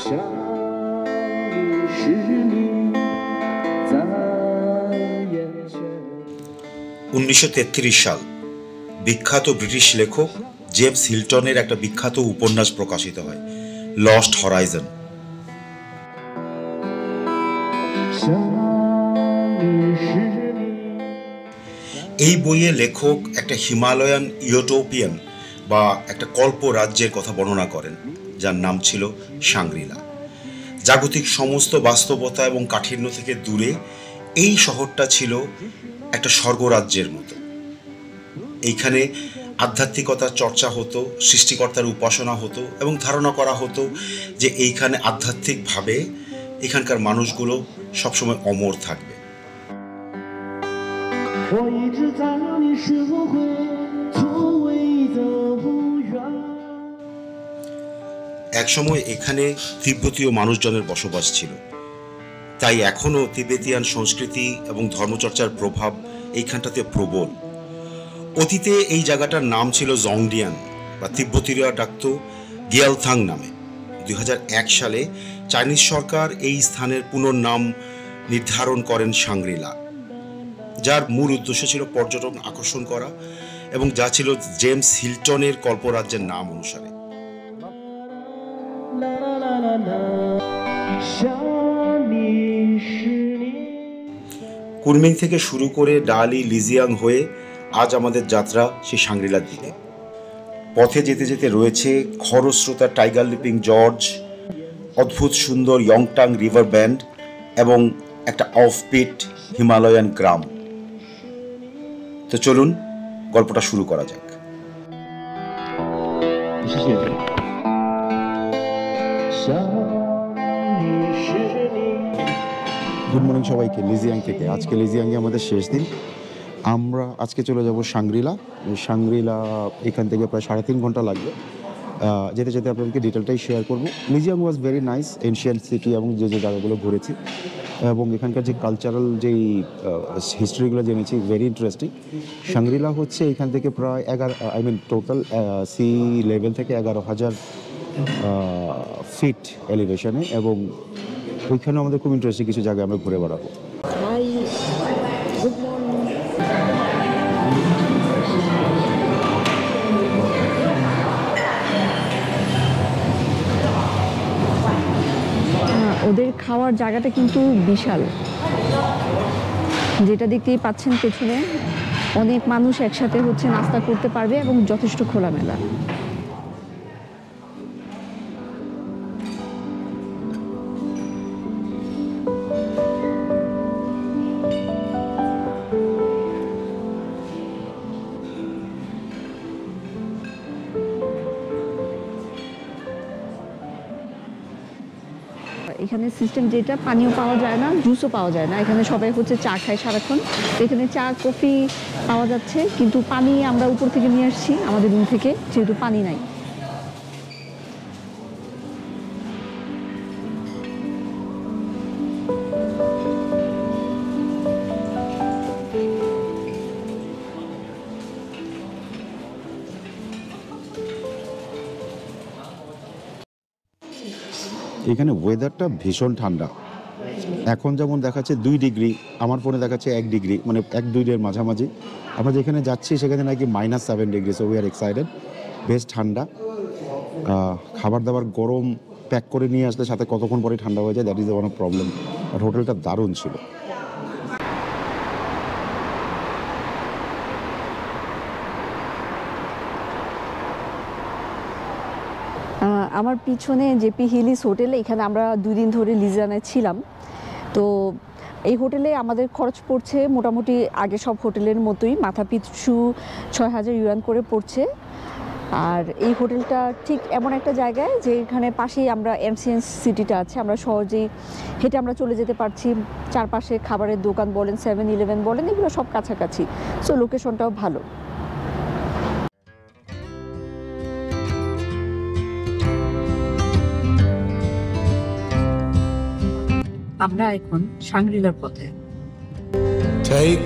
1933 সাল বিখ্যাত ব্রিটিশ লেখক জেমস হিল্টনের একটা বিখ্যাত উপন্যাস প্রকাশিত হয়, লস্ট হরাইজন। এই বইয়ে লেখক একটা হিমালয়ান ইউটোপিয়ান বা একটা কল্প রাজ্যের কথা বর্ণনা করেন, যার নাম ছিল শাংরিলা। জাগতিক সমস্ত বাস্তবতা এবং কাঠিন্য থেকে দূরে এই শহরটা ছিল একটা স্বর্গরাজ্যের মতো। এইখানে আধ্যাত্মিকতার চর্চা হতো, সৃষ্টিকর্তার উপাসনা হতো এবং ধারণা করা হতো যে এইখানে আধ্যাত্মিকভাবে এখানকার মানুষগুলো সবসময় অমর থাকবে। একসময় এখানে তিব্বতীয় মানুষজনের বসবাস ছিল, তাই এখনও তিবেতিয়ান সংস্কৃতি এবং ধর্মচর্চার প্রভাব এইখানটাতে প্রবল। অতীতে এই জায়গাটার নাম ছিল জংডিয়ান বা তিব্বতীরা ডাকত গিয়ালথাং নামে। 2001 সালে চাইনিজ সরকার এই স্থানের পুনর্নাম নির্ধারণ করেন শাংরিলা, যার মূল উদ্দেশ্য ছিল পর্যটন আকর্ষণ করা এবং যা ছিল জেমস হিল্টনের কল্পরাজ্যের নাম অনুসারে। কুনমিং থেকে শুরু করে ডালি, লিজিয়াং হয়ে আজ আমাদের যাত্রা সেই শাংরিলার দিকে। পথে যেতে যেতে রয়েছে খরস্রোতা টাইগার লিপিং জর্জ, অদ্ভুত সুন্দর ইয়ংটাং রিভার ব্যান্ড এবং একটা অফবিট হিমালয়ান গ্রাম। তো চলুন গল্পটা শুরু করা যাক। গুড মর্নিং সবাইকে লিজিয়াং থেকে। আজকে লিজিয়াংয়ে আমাদের শেষ দিন। আমরা আজকে চলে যাব শাংরিলা। শাংরিলা এখান থেকে প্রায় 3.5 ঘন্টা লাগবে। যেতে যেতে আপনাদেরকে ডিটেলটাই শেয়ার করবো। Lijiang was very nice, ancient city এবং যে যে জায়গাগুলো ঘুরেছি এবং এখানকার যে কালচারাল যেই হিস্ট্রিগুলো জেনেছি, ভেরি ইন্টারেস্টিং। শাংরিলা হচ্ছে এখান থেকে প্রায় টোটাল সি লেভেল থেকে 11,000 ফিট এলিভেশনে, এবং ওইখানে আমাদের খুব ইন্টারেস্টিং কিছু জায়গায় আমরা ঘুরে বেড়াবো। ওদের খাওয়ার জায়গাটা কিন্তু বিশাল, যেটা দেখতেই পাচ্ছেন পেছনে। অনেক মানুষ একসাথে নাস্তা করতে পারবে এবং যথেষ্ট খোলামেলা। এখানে সিস্টেম যেটা, পানিও পাওয়া যায় না, জুসও পাওয়া যায় না। এখানে সবাই চা খায় সারাক্ষণ। এখানে চা কফি পাওয়া যাচ্ছে, কিন্তু পানি আমরা উপর থেকে নিয়ে আসছি আমাদের রুম থেকে, যেহেতু পানি নাই। এখানে ওয়েদারটা ভীষণ ঠান্ডা। এখন যেমন দেখাচ্ছে 2 ডিগ্রি, আমার ফোনে দেখাচ্ছে 1 ডিগ্রি, মানে 1-2 মাঝামাঝি। আমরা যেখানে যাচ্ছি সেখানে নাকি -7 degree. So we are excited. বেশ ঠান্ডা। খাবার দাবার গরম প্যাক করে নিয়ে আসলে সাথে কতক্ষণ পরে ঠান্ডা হয়ে যায়, that is one of problem. আর হোটেলটা দারুণ ছিল। আমার পিছনে জেপি হিলিস হোটেলে, এখানে আমরা 2 দিন ধরে লিজিয়ানে ছিলাম। তো এই হোটেলে আমাদের খরচ পড়ছে মোটামুটি আগে সব হোটেলের মতোই, মাথা পিছু 6,000 ইউয়ান করে পড়ছে। আর এই হোটেলটা ঠিক এমন একটা জায়গায় যে এখানে পাশেই আমরা এনসিএন সিটিটা আছে, আমরা সহজেই হেঁটে আমরা চলে যেতে পারছি। চারপাশে খাবারের দোকান বলেন, 7-Eleven বলেন, এগুলো সব কাছাকাছি। সো লোকেশনটাও ভালো। আমরা এখন শাংরিলার পথে। Take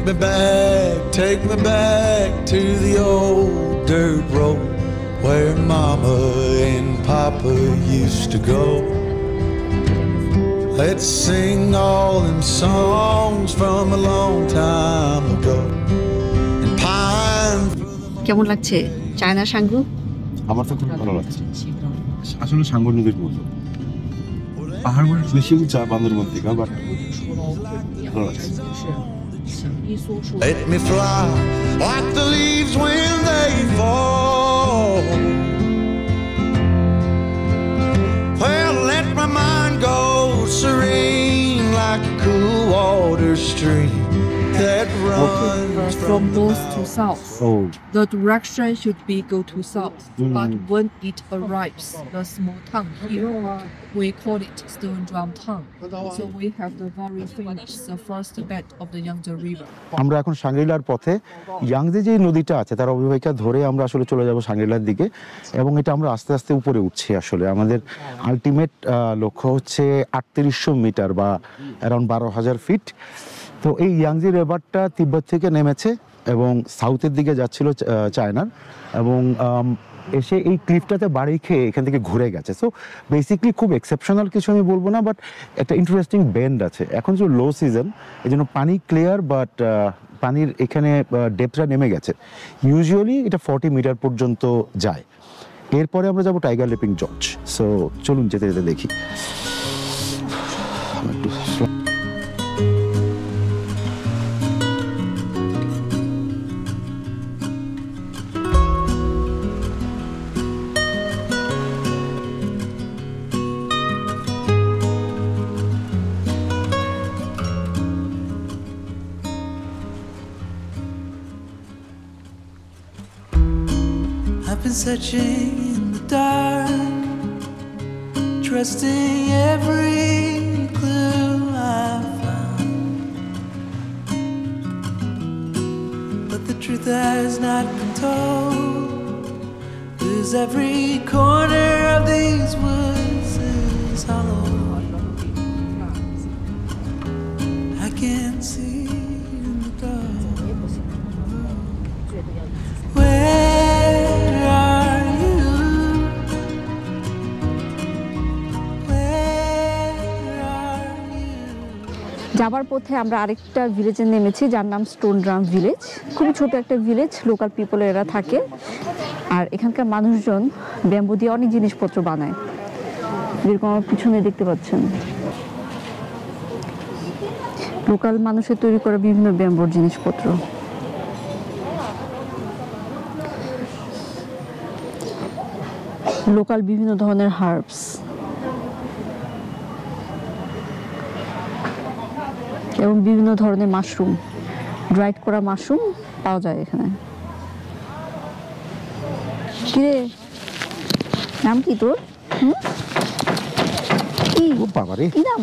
me back to the old dirt road where Mama and Papa used to go. Let's sing all them songs from a long time ago and pine for the কেমন লাগছে চায়না সাঙ্গু? আমার তো খুব ভালো লাগছে। আসলে সাঙ্গু নদীর মতো পাহাড়গুলো বেশি উঁচা বান্দরবন থেকে, বাট ভালো লাগছে। Let me fly like the leaves when they fall. Well, let my mind go serene like a cool water stream that runs from north to south. Oh, The direction should be go to south, but when it arrives, the small town here, we call it Stone Drum Town. So we have the very famous, the first bed of the Yangtze River. আমরা এখন সাংগ্রিলার পথে Yangtze যে নদীটা আছে তার অববাহিকা ধরে আমরা আসলে চলে যাব সাংগ্রিলার দিকে, এবং এটা আমরা আস্তে আস্তে উপরে উঠছি। আসলে আমাদের আলটিমেট লক্ষ্য হচ্ছে 3800 মিটার বা অ্যারাউন্ড 12,000 ফিট। তো এই ইয়াংজি রিভারটা তিব্বত থেকে নেমেছে এবং সাউথের দিকে যাচ্ছিল চায়নার, এবং এসে এই ক্লিফটাতে বাড়ি খেয়ে এখান থেকে ঘুরে গেছে। সো বেসিকলি খুব এক্সেপশনাল কিছু আমি বলবো না, বাট একটা ইন্টারেস্টিং বেন্ড আছে। এখন যে লো সিজন, এই জন্য পানি ক্লিয়ার, বাট পানির এখানে ডেপথটা নেমে গেছে। ইউজুয়ালি এটা 40 মিটার পর্যন্ত যায়। এরপরে আমরা যাব টাইগার লিপিং জর্জ। সো চলুন যেতে যেতে দেখি। I've been searching in the dark, trusting every clue I found, but the truth has not been told, 'cause every corner of these woods is hollow. I can't see in the dark. Where are you? Where are you? যাবার পথে আমরা আরেকটা ভিলেজে নেমেছি যার নাম stone drum village. খুবই ছোট একটা ভিলেজ, লোকাল পিপল এরা থাকে, আর এখানকার মানুষজন ব্যাম্বু দিয়ে অনেক জিনিসপত্র বানায়। যেরকম আমার পিছনে দেখতে পাচ্ছেন, লোকাল মানুষের তৈরি করা বিভিন্ন ব্যাম্বুর জিনিসপত্র। লোকাল বিভিন্ন ধরনের হার্বস এবং বিভিন্ন ধরনের মাশরুম, ড্রাইড করা মাশরুম পাওয়া যায় এখানে। কিরে, নাম কি তোর? কি ও বাবা রে, কি নাম?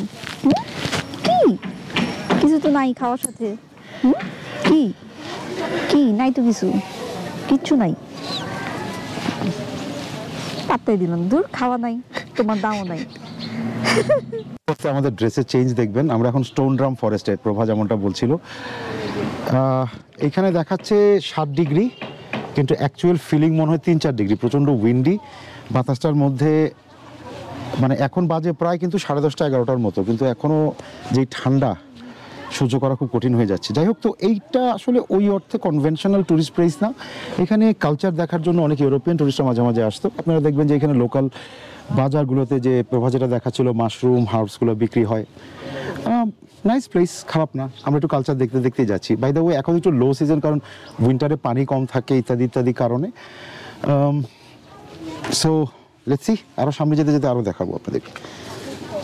কি কিছু তো নাই খাওয়ার সাথে? কি কি নাই তো, কিছু কিচ্ছু নাই। পাত্তাই দিলাম, দূর, খাওয়া নাই, তোমার দামও নাই। আমাদের ড্রেসের চেঞ্জ দেখবেন। আমরা এখন স্টোন ড্রাম ফরেস্টে, প্রভা যেমনটা বলছিল। এখানে দেখাচ্ছে 7 ডিগ্রি, কিন্তু অ্যাকচুয়াল ফিলিং মনে হয় 3-4 ডিগ্রি। প্রচণ্ড উইন্ডি, বাতাসটার মধ্যে মানে এখন বাজে প্রায় কিন্তু 10:30-11টার মতো, কিন্তু এখনও যেই ঠান্ডা সহ্য করা খুব কঠিন হয়ে যাচ্ছে। যাই হোক, তো এইটা আসলে ওই অর্থে কনভেনশনাল ট্যুরিস্ট প্লেস না। এখানে কালচার দেখার জন্য অনেক ইউরোপিয়ান ট্যুরিস্টরা মাঝে মাঝে আসতো। আপনারা দেখবেন যে এখানে লোকাল বাজারগুলোতে যে প্রভা যেটা দেখাচ্ছিল, মাশরুম হার্বসগুলো বিক্রি হয়। নাইস প্লেস, খারাপ না। আমরা একটু কালচার দেখতে দেখতেই যাচ্ছি। বাই দ্য ওয়ে, এখন একটু লো সিজন, কারণ উইন্টারে পানি কম থাকে ইত্যাদি ইত্যাদি কারণে। সো লেটস সি, আরও সামনে যেতে যেতে আরও দেখাবো আপনাদের।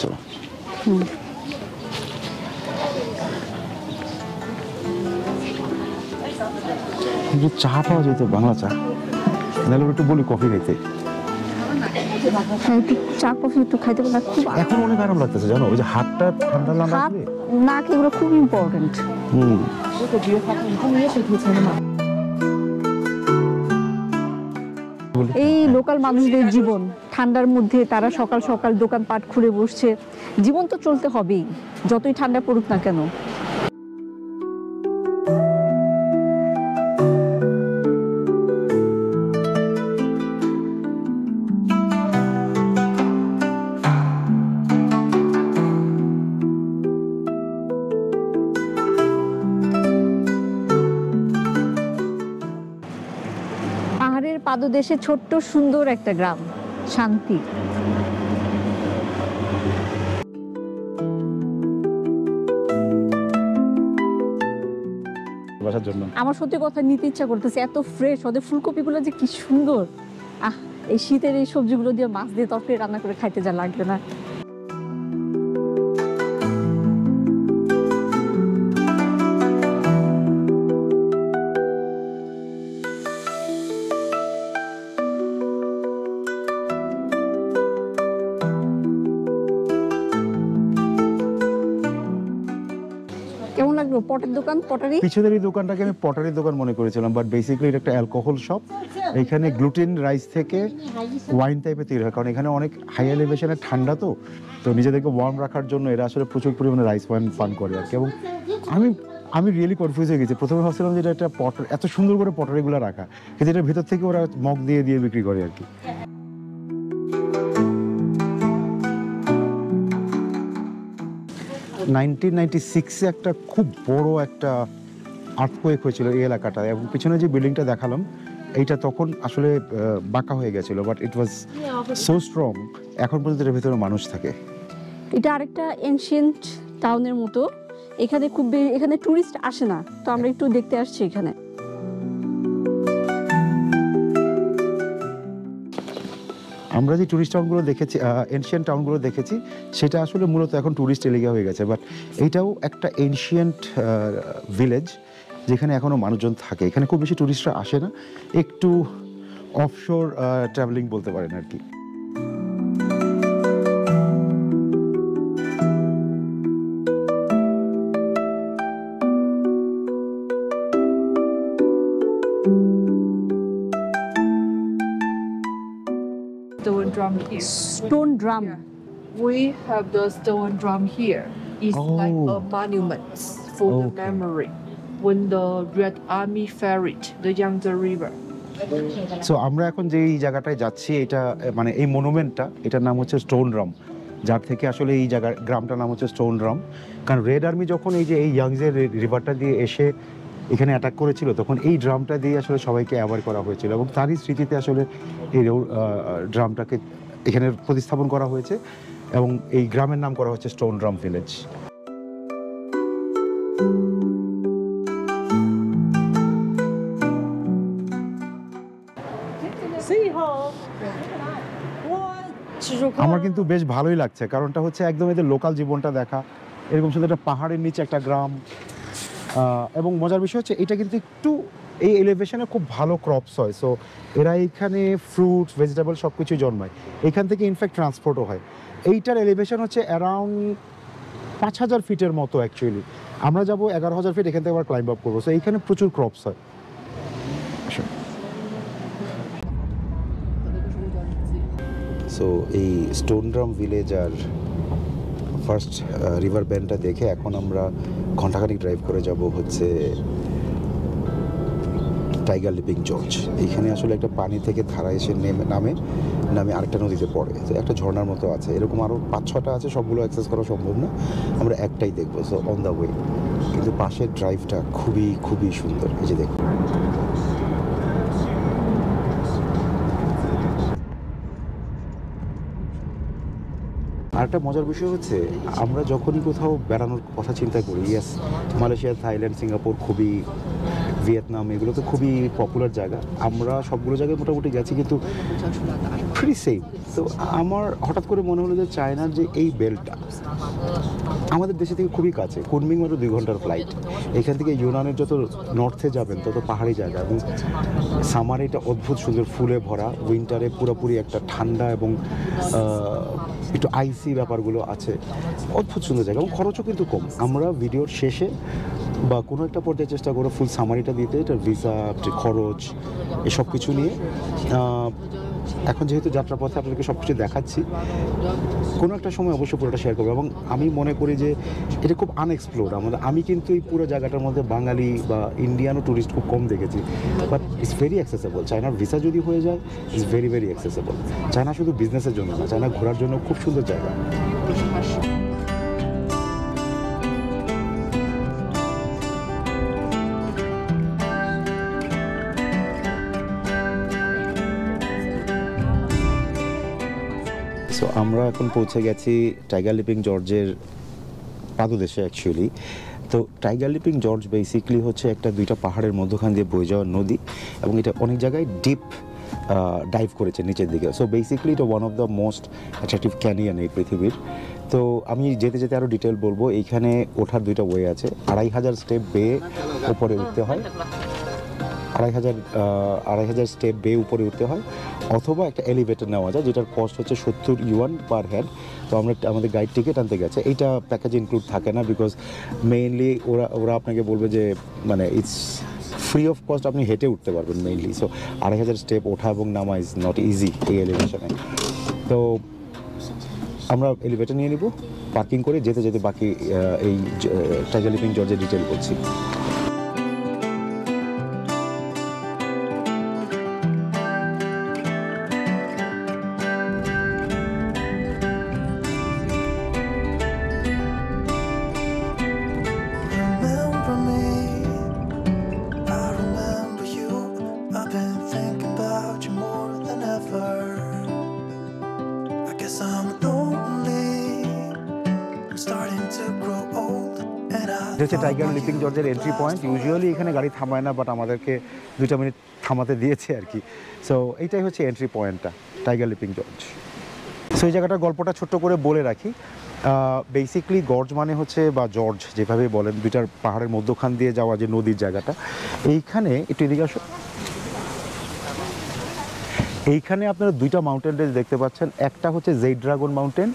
চলো। চা পাওয়া যেত, বাংলা চা, নাহলে একটু বলি কফি খাইতে। একটু চা কফি একটু খাইতে পারলে খুব। এখন অনেক আরাম লাগতেছে, জানো, ওই যে হাতটা ঠান্ডা না হাত লাগবে, নাক, এগুলো খুব ইম্পর্টেন্ট। এই লোকাল মানুষদের জীবন, ঠান্ডার মধ্যে তারা সকাল সকাল দোকানপাট খুলে বসছে। জীবন তো চলতে হবেই, যতই ঠান্ডা পড়ুক না কেন। পাদদেশে ছোট্ট সুন্দর একটা গ্রাম, শান্তি। বাসার জন্য আমার সত্যি কথা নিতে ইচ্ছা করতেছে, এত ফ্রেশ ওদের ফুলকপিগুলো যে কি সুন্দর। এই শীতের এই সবজিগুলো দিয়ে মাছ দিয়ে তরকারি রান্না করে খাইতে যা লাগবে না। কেমন লাগলো পটের দোকান, পটারি? পিছনের এই দোকানটাকে আমি পটারির দোকান মনে করেছিলাম, বাট বেসিক্যালি এটা একটা অ্যালকোহল শপ। এখানে গ্লুটেন রাইস থেকে ওয়াইন টাইপের তৈরি হয়, কারণ এখানে অনেক হাই এলিভেশনে ঠান্ডা, তো নিজেদেরকে ওয়ার্ম রাখার জন্য এরা আসলে প্রচুর পরিমাণে রাইস ওয়াইন পান করে আর কি। এবং আমি রিয়েলি কনফিউজ হয়ে গেছি। প্রথমে ভাবছিলাম যে এটা একটা পটার, এত সুন্দর করে পটারিগুলো রাখা, কিন্তু এটার ভিতর থেকে ওরা মগ দিয়ে বিক্রি করে আর কি। নাইনটিন একটা খুব বড় একটা আর্থকোয়েক হয়েছিল এই এলাকাটায়, এবং পিছনে যে বিল্ডিংটা দেখালাম এইটা তখন আসলে বাঁকা হয়ে গেছিল, but it was so strong, এখন পর্যন্ত এর ভিতরে মানুষ থাকে। এটা আরেকটা এনশিয়েন্ট টাউনের মতো। এখানে এখানে টুরিস্ট আসে না, তো আমরা একটু দেখতে আসছি এখানে। আমরা যে টুরিস্ট টাউনগুলো দেখেছি, এনশিয়েন্ট টাউনগুলো দেখেছি, সেটা আসলে মূলত এখন টুরিস্ট এলাকা হয়ে গেছে, বাট এইটাও একটা এনশিয়েন্ট ভিলেজ যেখানে এখনও মানুষজন থাকে। এখানে খুব বেশি টুরিস্টরা আসে না, একটু অফশোর ট্রাভেলিং বলতে পারেন আর কি। Stone drum here. Stone drum. We have the stone drum here. It's like a monument for the Okay. memory when the Red Army ferried the Yangtze River. So আমরা এখন যে এই জায়গাটায় যাচ্ছি, এটা মানে এই মনুমেন্টটা, এটার নাম হচ্ছে স্টোন ড্রাম, যার থেকে আসলে এই জায়গার গ্রামটার নাম হচ্ছে স্টোন ড্রাম। কারণ রেড আর্মি যখন এই যে এই ইয়াংজে রিভারটা দিয়ে এসে এখানে অ্যাটাক করেছিল, তখন এই ড্রামটা দিয়ে আসলে সবাইকে অ্যাওয়ার করা হয়েছিল, এবং তারই স্মৃতিতে আসলে এই ড্রামটাকে এখানে প্রতিস্থাপন করা হয়েছে, এবং এই গ্রামের নাম করা হচ্ছে স্টোন ড্রাম ভিলেজ। আমার কিন্তু বেশ ভালোই লাগছে, কারণটা হচ্ছে একদম এদের লোকাল জীবনটা দেখা, এরকম শুধু একটা পাহাড়ের নিচে একটা গ্রাম। এবং মজার বিষয় হচ্ছে এটা কিন্তু একটু এই এলিভেশনে খুব ভালো ক্রপস হয়, সো এরা এইখানে ফ্রুটস ভেজিটেবল সব কিছুই জন্মায়, এইখান থেকে ইনফ্যাক্ট ট্রান্সপোর্টও হয়। এইটার এলিভেশন হচ্ছে অ্যারাউন্ড 5000 ফিটের মতো অ্যাকচুয়ালি। আমরা যাবো 11000 ফিট, এখান থেকে আবার ক্লাইম্ব আপ করবো, সো এইখানে প্রচুর ক্রপস হয়। সো এই স্টোন ড্রাম ভিলেজ আর ফার্স্ট রিভার ব্যান্ডটা দেখে এখন আমরা ঘন্টাখানিক ড্রাইভ করে যাব হচ্ছে টাইগার লিপিং জর্জ। এইখানে আসলে একটা পানি থেকে ধারা এসে নামে আরেকটা নদীতে পড়ে, তো একটা ঝর্ণার মতো আছে, এরকম আরও 5-6টা আছে, সবগুলো অ্যাক্সেস করা সম্ভব না, আমরা একটাই দেখবো, সো অন দ্য ওয়ে। কিন্তু পাশের ড্রাইভটা খুবই খুবই সুন্দর, এই যে দেখুন। আরেকটা মজার বিষয় হচ্ছে, আমরা যখনই কোথাও বেড়ানোর কথা চিন্তা করি, ইয়েস মালয়েশিয়া, থাইল্যান্ড, সিঙ্গাপুর, খুবই ভিয়েতনাম, এগুলো তো খুবই পপুলার জায়গা, আমরা সবগুলো জায়গায় মোটামুটি গেছি, কিন্তু প্রিটি সেম। তো আমার হঠাৎ করে মনে হলো যে চায়নার যে এই বেল্টটা আমাদের দেশে থেকে খুবই কাছে, কুনমিং মাত্র 2 ঘন্টার ফ্লাইট। এখান থেকে ইউনানের যত নর্থে যাবেন তত পাহাড়ি জায়গা, এবং সামারে এটা অদ্ভুত সুন্দর ফুলে ভরা, উইন্টারে পুরোপুরি একটা ঠান্ডা এবং একটু আইসি ব্যাপারগুলো আছে, অদ্ভুত সুন্দর জায়গা, এবং খরচও কিন্তু কম। আমরা ভিডিওর শেষে বা কোনো একটা পর্যায়ে চেষ্টা করো ফুল সামারিটা দিতে, এটার ভিসা, খরচ, এসব কিছু নিয়ে। এখন যেহেতু যাত্রাপথে আপনাদেরকে সব কিছু দেখাচ্ছি, কোনো একটা সময় অবশ্যই পুরোটা শেয়ার করবো। এবং আমি মনে করি যে এটা খুব আনএক্সপ্লোর, আমি কিন্তু এই পুরো জায়গাটার মধ্যে বাঙালি বা ইন্ডিয়ানও ট্যুরিস্ট খুব কম দেখেছি, বাট ইটস ভেরি অ্যাক্সেসেবল। চায়নার ভিসা যদি হয়ে যায়, it's very very accessible. China শুধু বিজনেসের জন্য না, চায়না ঘোরার জন্য খুব সুন্দর জায়গা। সো আমরা এখন পৌঁছে গেছি টাইগার লিপিং জর্জের পাদদেশে অ্যাকচুয়ালি। তো টাইগার লিপিং জর্জ বেসিক্যালি হচ্ছে একটা দুইটা পাহাড়ের মধ্যখান দিয়ে বয়ে যাওয়া নদী, এবং এটা অনেক জায়গায় ডিপ ডাইভ করেছে নিচের দিকে। সো বেসিক্যালি এটা one of the most attractive canyon এই পৃথিবীর। তো আমি যেতে যেতে আরও ডিটেল বলবো। এইখানে ওঠার দুইটা ওয়ে আছে। 2500 স্টেপ বেয়ে উপরে উঠতে হয়, 2500 স্টেপ বেয়ে উপরে উঠতে হয়, অথবা একটা এলিভেটর নেওয়া যায় যেটার কস্ট হচ্ছে 70 ইউয়ান পার হেড। তো আমরা আমাদের গাইড টিকিট আনতে গেছে, এইটা প্যাকেজে ইনক্লুড থাকে না, বিকজ মেইনলি ওরা আপনাকে বলবে যে মানে ইটস ফ্রি অফ কস্ট, আপনি হেঁটে উঠতে পারবেন মেইনলি। সো 2500 স্টেপ ওঠা এবং নামা ইজ নট ইজি এই এলিভেশনে। তো আমরা এলিভেটর নিয়ে নিব, পার্কিং করে যেতে যেতে বাকি এই টাইগার লিপিং জর্জের ডিটেল বলছি। Remember me, I remember you. I've been thinking about you more than ever. I guess I'm lonely, I'm starting to grow old, and I এটা হচ্ছে টাইগার লিপিং জর্জের এন্ট্রি পয়েন্ট। ইউজুয়ালি এখানে গাড়ি থামায় না, but আমাদেরকে 2 minute থামাতে দিয়েছে আর কি। সো এইটাই হচ্ছে এন্ট্রি পয়েন্টটা, টাইগার লিপিং জর্জ। সো এই জায়গাটার গল্পটা ছোট্ট করে বলে রাখি। বেসিক্যালি গর্জ মানে হচ্ছে, বা জর্জ যেভাবে বলেন, দুইটার পাহাড়ের মধ্যখান দিয়ে যাওয়া যে নদীর জায়গাটা। এইখানে একটু এদিকে আসো। এইখানে আপনারা 2টা মাউন্টেন রেঞ্জ দেখতে পাচ্ছেন। একটা হচ্ছে জেড ড্রাগন মাউন্টেন,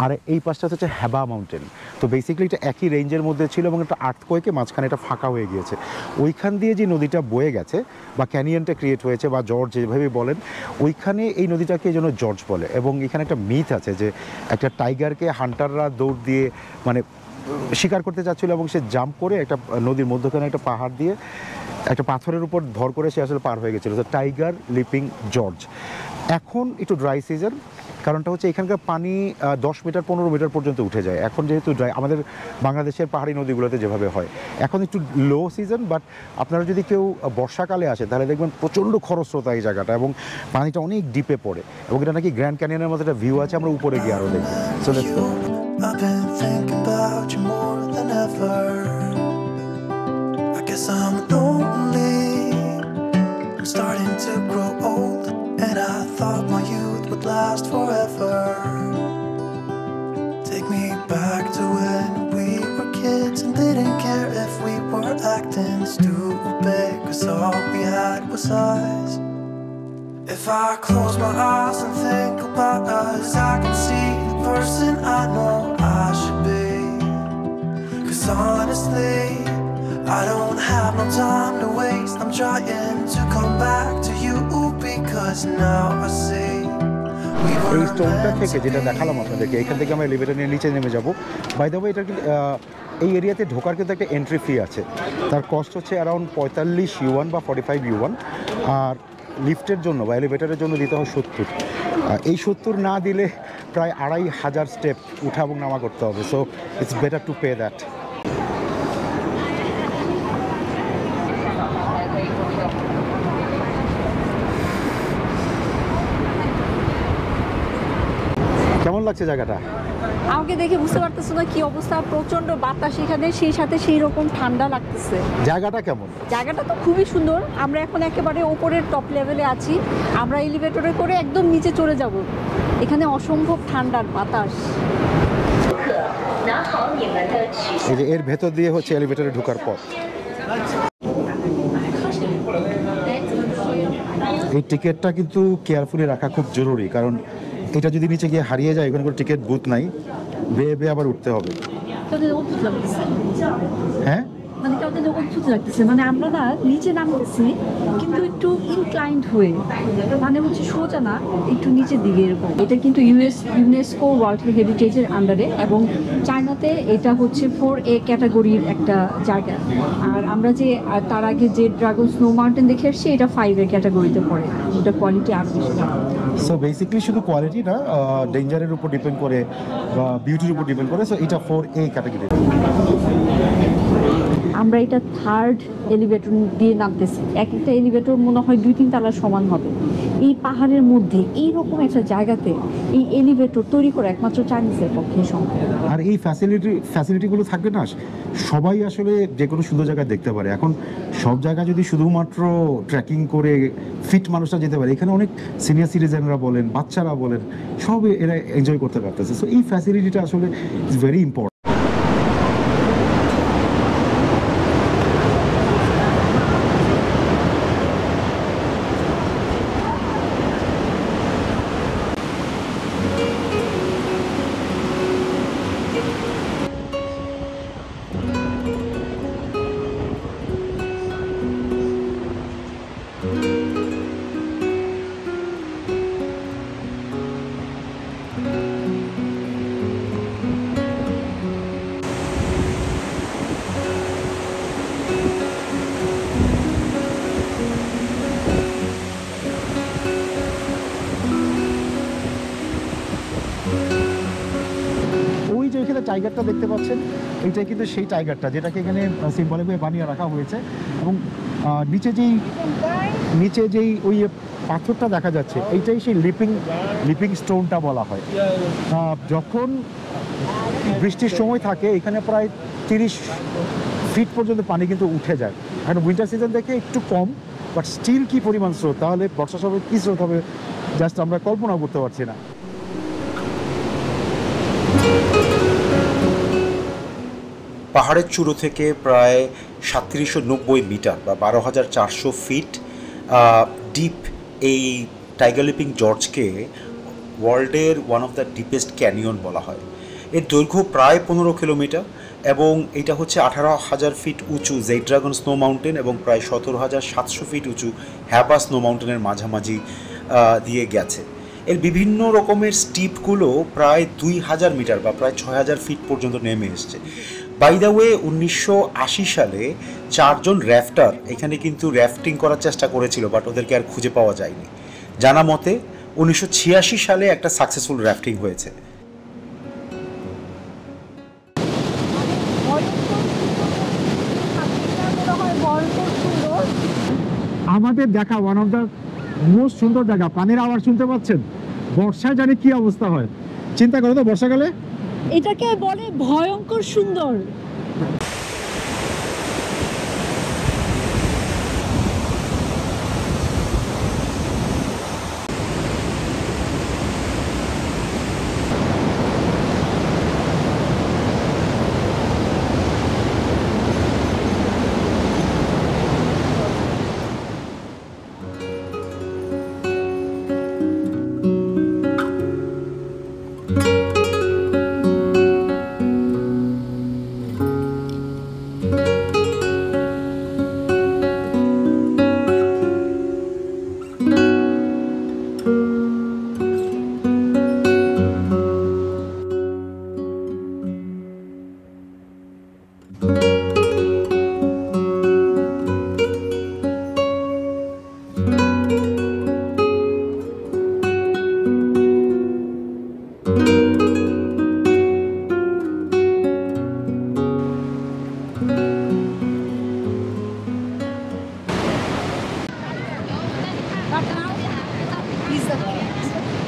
আর এই পাশটা হচ্ছে হ্যাবা মাউন্টেন। তো বেসিক্যালি এটা একই রেঞ্জের মধ্যে ছিল, এবং একটা আর্থকোয়েকে মাঝখানে এটা ফাঁকা হয়ে গিয়েছে। ওইখান দিয়ে যে নদীটা বয়ে গেছে বা ক্যানিয়নটা ক্রিয়েট হয়েছে, বা জর্জ যেভাবে বলেন, ওইখানে এই নদীটাকে এই জন্য জর্জ বলে। এবং এখানে একটা মিথ আছে যে একটা টাইগারকে হান্টাররা দৌড় দিয়ে মানে শিকার করতে চাচ্ছিল, এবং সে জাম্প করে একটা নদীর মধ্যখানে একটা পাহাড় দিয়ে একটা পাথরের উপর ভর করে সে আসলে পার হয়ে গেছিলো। তো টাইগার লিপিং জর্জ। এখন একটু ড্রাই সিজন, কারণটা হচ্ছে এখানকার পানি 10 মিটার 15 মিটার পর্যন্ত উঠে যায়। এখন যেহেতু ড্রাই, আমাদের বাংলাদেশের পাহাড়ি নদীগুলোতে যেভাবে হয়, এখন একটু লো সিজন। বাট আপনারা যদি কেউ বর্ষাকালে আসে তাহলে দেখবেন প্রচণ্ড খরস্রোতা এই জায়গাটা, এবং পানিটা অনেক ডিপে পড়ে, এবং এটা নাকি গ্র্যান্ড ক্যানিয়নের মতো একটা ভিউ আছে। আমরা উপরে গিয়ে আরও দেখব। So let's go. I've been thinking about you more than ever. I guess I'm lonely, I'm starting to grow old, and I thought my youth would last forever. Take me back to when we were kids and didn't care if we were acting stupid, 'cause all we had was us. If I close my eyes and think about us, I can see the person I know I should be. 'Cause honestly, I don't have no time to waste. I'm trying to come back to you, because now I see we এই were স্টোনটা meant থেকে to যেটা be. দেখালাম আপনাদেরকে, এখান থেকে আমরা elevator নিয়ে নিচে নেমে যাব। বাই দ্য ওয়ে, এটা কিন্তু এই এরিয়াতে ঢোকার কিন্তু একটা এন্ট্রি ফি আছে। তার কস্ট হচ্ছে অ্যারাউন্ড 45 ইউয়ান বা 45 ইউয়ান। আর লিফটের জন্য বা এলিভেটরের জন্য দিতে হয় 70। এই 70 না দিলে প্রায় 2500 স্টেপ উঠা এবং নামা করতে হবে। So it's better to pay that. কেমন লাগছে জায়গাটা? আমাকে দেখে বুঝতে পারতেছো না কি অবস্থা, প্রচন্ড বাতাস এখানে, সেই সাথে সেই রকম ঠান্ডা লাগতেছে। জায়গাটা কেমন? জায়গাটা তো খুবই সুন্দর। আমরা এখন একেবারে ওপরের টপ লেভেলে আছি। আমরা এলিভেটরে করে একদম নিচে চলে যাব। এখানে অসম্ভব ঠান্ডার বাতাস। এই যে এর ভেতর দিয়ে হচ্ছে এলিভেটরে ঢোকার পথ। এই টিকিটটা কিন্তু কেয়ারফুলি রাখা খুব জরুরি, কারণ এটা যদি নিচে গিয়ে হারিয়ে যায়, এখানে কোনো টিকিট বুথ নাই, বেয়ে বেয়ে আবার উঠতে হবে। হ্যাঁ, মানে কাউকে অদ্ভুত লাগতেছে। মানে আমরা না নিচে নামতেছি, কিন্তু একটু ইনক্লাইন্ড হয়ে, মানে হচ্ছে সোজা না, একটু নিচের দিকে এরকম। এটা কিন্তু ইউনেস্কো ওয়ার্ল্ড হেরিটেজের আন্ডারে, এবং চায়নাতে এটা হচ্ছে 4A ক্যাটাগরির একটা জায়গা। আর আমরা যে তার আগে যে ড্রাগন স্নো মাউন্টেন দেখে আসছি, এটা 5A ক্যাটাগরিতে পড়ে। ওটা কোয়ালিটি আরও বেশি। সো বেসিক্যালি শুধু কোয়ালিটি না, ডেঞ্জারের উপর ডিপেন্ড করে বা বিউটির উপর ডিপেন্ড করে। সো এটা 4A ক্যাটাগরি। আমরা এটা থার্ড এলিভেটর দিয়ে নামতেছি। এক একটা এলিভেটর মনে হয় 2-3 তলার সমান হবে। এই পাহাড়ের মধ্যে এইরকম একটা জায়গাতে এই এলিভেটর তৈরি করা একমাত্র চাইনিজের পক্ষে সম্ভব। আর এই ফ্যাসিলিটিগুলো থাকবে না, সবাই আসলে যে কোনো সুন্দর জায়গায় দেখতে পারে। এখন সব জায়গায় যদি শুধুমাত্র ট্রেকিং করে ফিট মানুষরা যেতে পারে, এখানে অনেক সিনিয়র সিটিজেনরা বলেন, বাচ্চারা বলেন, সব এরা এনজয় করতে পারতেছে। সো এই ফ্যাসিলিটিটা আসলে ইজ ভেরি ইম্পর্টেন্ট। টাইগারটা দেখতে পাচ্ছেন, এইটাই কিন্তু সেই টাইগারটা যেটাকে এখানে সিম্বলিকভাবে বানিয়ে রাখা হয়েছে। এবং নিচে যেই ওই পাথরটা দেখা যাচ্ছে, এইটাই সেই লিপিং স্টোনটা বলা হয়। যখন বৃষ্টির সময় থাকে এখানে প্রায় 30 ফিট পর্যন্ত পানি কিন্তু উঠে যায়। এখন উইন্টার সিজন দেখে একটু কম, বাট স্টিল কি পরিমাণ স্রোত, তাহলে বর্ষা সময় কী স্রোত হবে জাস্ট আমরা কল্পনা করতে পারছি না। পাহাড়ের চূড়ো থেকে প্রায় 3790 মিটার বা 12,400 ফিট ডিপ এই টাইগার লিপিং জর্জকে ওয়ার্ল্ডের one of the deepest canyon বলা হয়। এর দৈর্ঘ্য প্রায় 15 কিলোমিটার এবং এটা হচ্ছে 18,000 ফিট উঁচু জেড ড্রাগন স্নো মাউন্টেন এবং প্রায় 17,700 ফিট উঁচু হ্যাবা স্নো মাউন্টেনের মাঝামাঝি দিয়ে গেছে। এর বিভিন্ন রকমের স্টিপগুলো প্রায় 2000 মিটার বা প্রায় 6000 ফিট পর্যন্ত নেমে এসছে। বাই দ্য ওয়ে 1980 সালে 4 জন র্যাফটার এখানে কিন্তু র্যাফটিং করার চেষ্টা করেছিল, বাট ওদেরকে আর খুঁজে পাওয়া যায়নি। জানা মতে 1986 সালে একটা সাকসেসফুল র্যাফটিং হয়েছে। আমাদের দেখা ওয়ান অফ দ্য মোস্ট সুন্দর জায়গা, পানির আওয়াজ শুনতে পাচ্ছেন? বর্ষায় জানি কি অবস্থা হয়, চিন্তা করো তো বর্ষাকালে। এটাকে বলে ভয়ঙ্কর সুন্দর।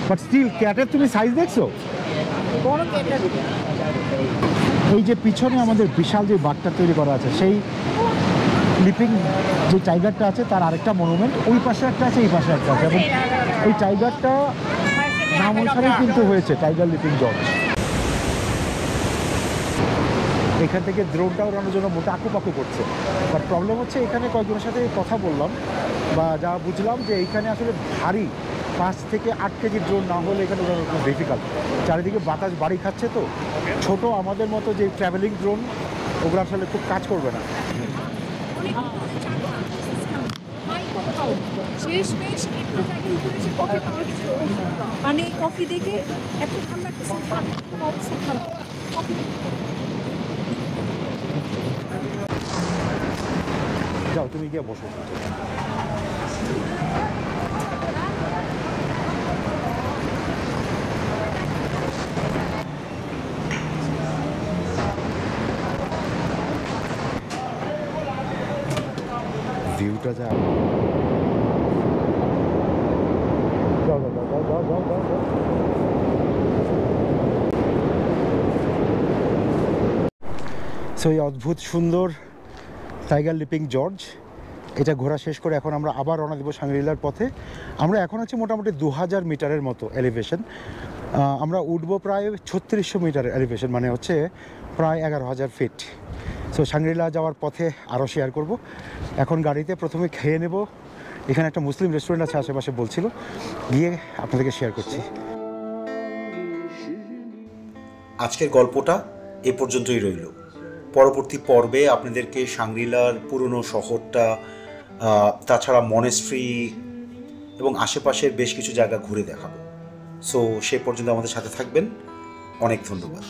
বাট স্টিল ক্যাটের তুমি সাইজ দেখছো? এই যে পিছনে আমাদের বিশাল যে বাঘটা তৈরি করা আছে, সেই লিপিং যে টাইগারটা আছে তার আরেকটা মনুমেন্ট, ওই পাশে একটা আছে, এই পাশে একটা আছে, এবং ওই টাইগারটা নাম অনুসারেই কিন্তু হয়েছে টাইগার লিপিং জর্জ। এখান থেকে ড্রোনটা ওড়ানোর জন্য মোটা আঁকুপাকু করছে, বাট প্রবলেম হচ্ছে এখানে কয়েকজনের সাথে কথা বললাম বা যা বুঝলাম যে এইখানে আসলে ভারী 5 থেকে 8 কেজি ড্রোন না হলে এখানে ওড়ানো খুব ডিফিকাল্ট। চারিদিকে বাতাস বাড়ি খাচ্ছে, তো ছোট আমাদের মতো যে ট্রাভেলিং ড্রোন ওগুলো আসলে খুব কাজ করবে না। মানে কফি দেখে এত ঠান্ডা যাও তুমি গিয়ে বসো। জিপটা যায়। সো এই অদ্ভুত সুন্দর টাইগার লিপিং জর্জ, এটা ঘোরা শেষ করে এখন আমরা আবার রওনা দেবো সাংগ্রিলার পথে। আমরা এখন আছি মোটামুটি 2000 মিটারের মতো এলিভেশন। আমরা উঠবো প্রায় 3600 মিটার এলিভেশন, মানে হচ্ছে প্রায় 11000 ফিট। সো সাংগ্রিলা যাওয়ার পথে আরও শেয়ার করব। এখন গাড়িতে প্রথমে খেয়ে নেব, এখানে একটা মুসলিম রেস্টুরেন্ট আছে আশেপাশে বলছিল, গিয়ে আপনাদেরকে শেয়ার করছি। আজকের গল্পটা এ পর্যন্তই রইল। পরবর্তী পর্বে আপনাদেরকে সাংগ্রিলার পুরনো শহরটা, তাছাড়া মনেস্ট্রি এবং আশেপাশের বেশ কিছু জায়গা ঘুরে দেখাবো। সো সে পর্যন্ত আমাদের সাথে থাকবেন। অনেক ধন্যবাদ।